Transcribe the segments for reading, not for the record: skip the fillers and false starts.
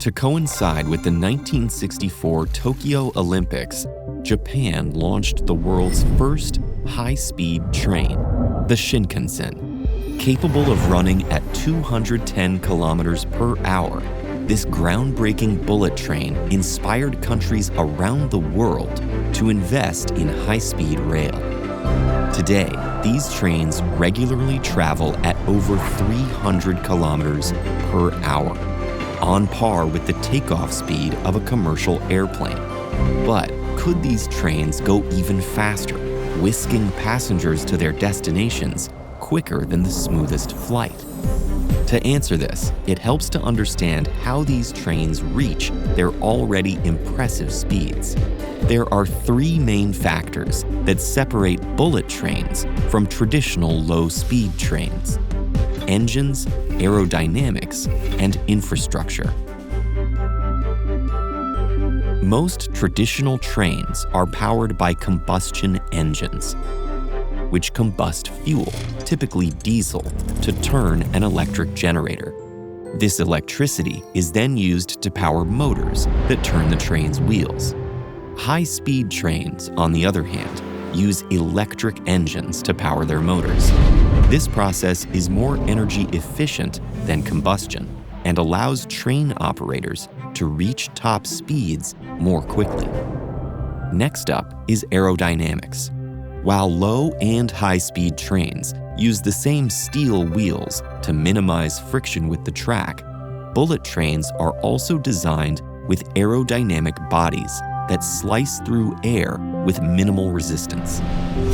To coincide with the 1964 Tokyo Olympics, Japan launched the world's first high-speed train, the Shinkansen. Capable of running at 210 kilometers per hour, this groundbreaking bullet train inspired countries around the world to invest in high-speed rail. Today, these trains regularly travel at over 300 kilometers per hour, on par with the takeoff speed of a commercial airplane. But could these trains go even faster, whisking passengers to their destinations quicker than the smoothest flight? To answer this, it helps to understand how these trains reach their already impressive speeds. There are three main factors that separate bullet trains from traditional low-speed trains: engines, aerodynamics, and infrastructure. Most traditional trains are powered by combustion engines, which combust fuel, typically diesel, to turn an electric generator. This electricity is then used to power motors that turn the train's wheels. High-speed trains, on the other hand, use electric engines to power their motors. This process is more energy efficient than combustion and allows train operators to reach top speeds more quickly. Next up is aerodynamics. While low and high-speed trains use the same steel wheels to minimize friction with the track, bullet trains are also designed with aerodynamic bodies that slice through air with minimal resistance.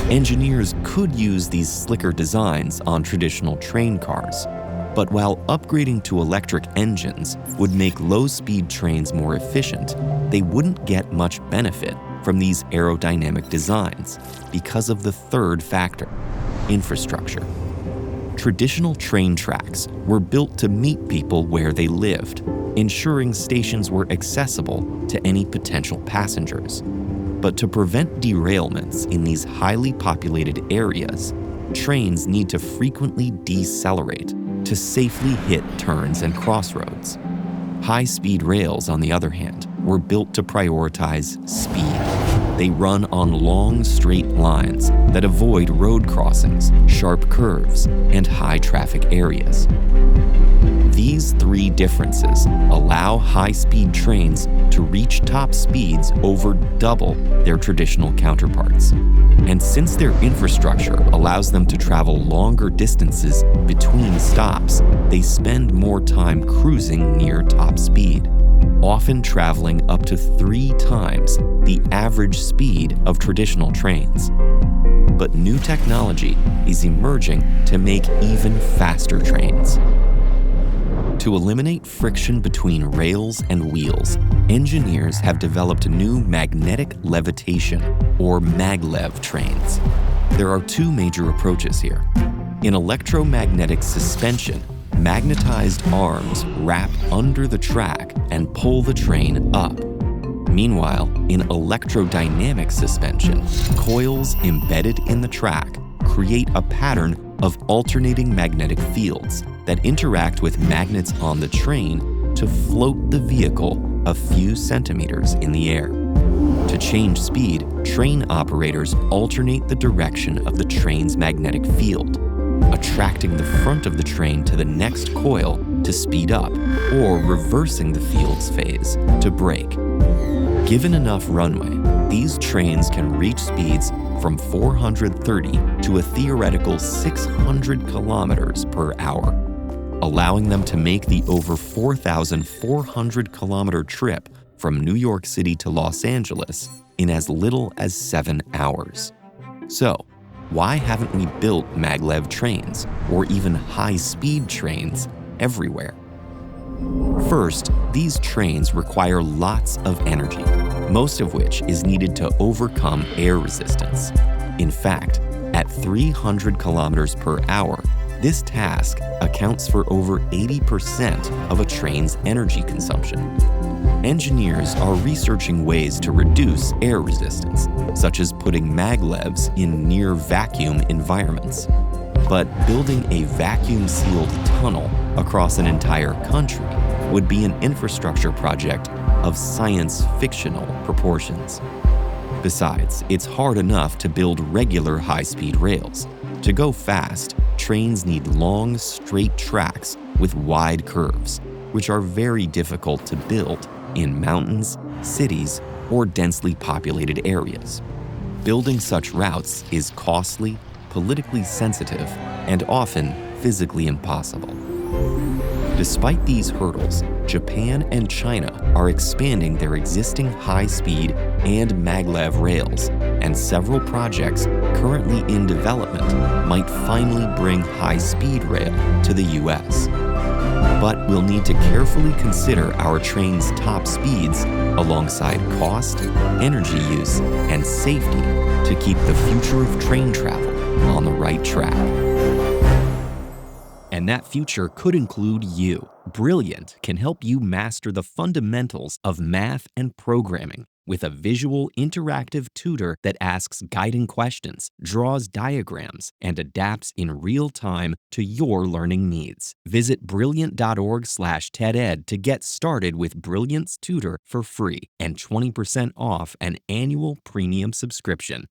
Engineers could use these slicker designs on traditional train cars, but while upgrading to electric engines would make low-speed trains more efficient, they wouldn't get much benefit from these aerodynamic designs because of the third factor: infrastructure. Traditional train tracks were built to meet people where they lived, ensuring stations were accessible to any potential passengers. But to prevent derailments in these highly populated areas, trains need to frequently decelerate to safely hit turns and crossroads. High-speed rails, on the other hand, were built to prioritize speed. They run on long, straight lines that avoid road crossings, sharp curves, and high-traffic areas. These three differences allow high-speed trains to reach top speeds over double their traditional counterparts. And since their infrastructure allows them to travel longer distances between stops, they spend more time cruising near top speed, often traveling up to 3 times the average speed of traditional trains. But new technology is emerging to make even faster trains. To eliminate friction between rails and wheels, engineers have developed new magnetic levitation, or maglev, trains. There are 2 major approaches here. In electromagnetic suspension, magnetized arms wrap under the track and pull the train up. Meanwhile, in electrodynamic suspension, coils embedded in the track create a pattern of alternating magnetic fields that interact with magnets on the train to float the vehicle a few centimeters in the air. To change speed, train operators alternate the direction of the train's magnetic field, attracting the front of the train to the next coil to speed up, or reversing the field's phase to brake. Given enough runway, these trains can reach speeds from 430 to a theoretical 600 kilometers per hour, allowing them to make the over 4,400-kilometer trip from New York City to Los Angeles in as little as 7 hours. So, why haven't we built maglev trains, or even high-speed trains, everywhere? First, these trains require lots of energy, most of which is needed to overcome air resistance. In fact, at 300 kilometers per hour, this task accounts for over 80% of a train's energy consumption. Engineers are researching ways to reduce air resistance, such as putting maglevs in near-vacuum environments. But building a vacuum-sealed tunnel across an entire country would be an infrastructure project of science-fictional proportions. Besides, it's hard enough to build regular high-speed rails. To go fast, trains need long, straight tracks with wide curves, which are very difficult to build in mountains, cities, or densely populated areas. Building such routes is costly, politically sensitive, and often physically impossible. Despite these hurdles, Japan and China are expanding their existing high-speed and maglev rails, and several projects currently in development might finally bring high-speed rail to the US. But we'll need to carefully consider our train's top speeds alongside cost, energy use, and safety to keep the future of train travel on the right track. And that future could include you. Brilliant can help you master the fundamentals of math and programming with a visual, interactive tutor that asks guiding questions, draws diagrams, and adapts in real time to your learning needs. Visit brilliant.org/TEDEd to get started with Brilliant's tutor for free and 20% off an annual premium subscription.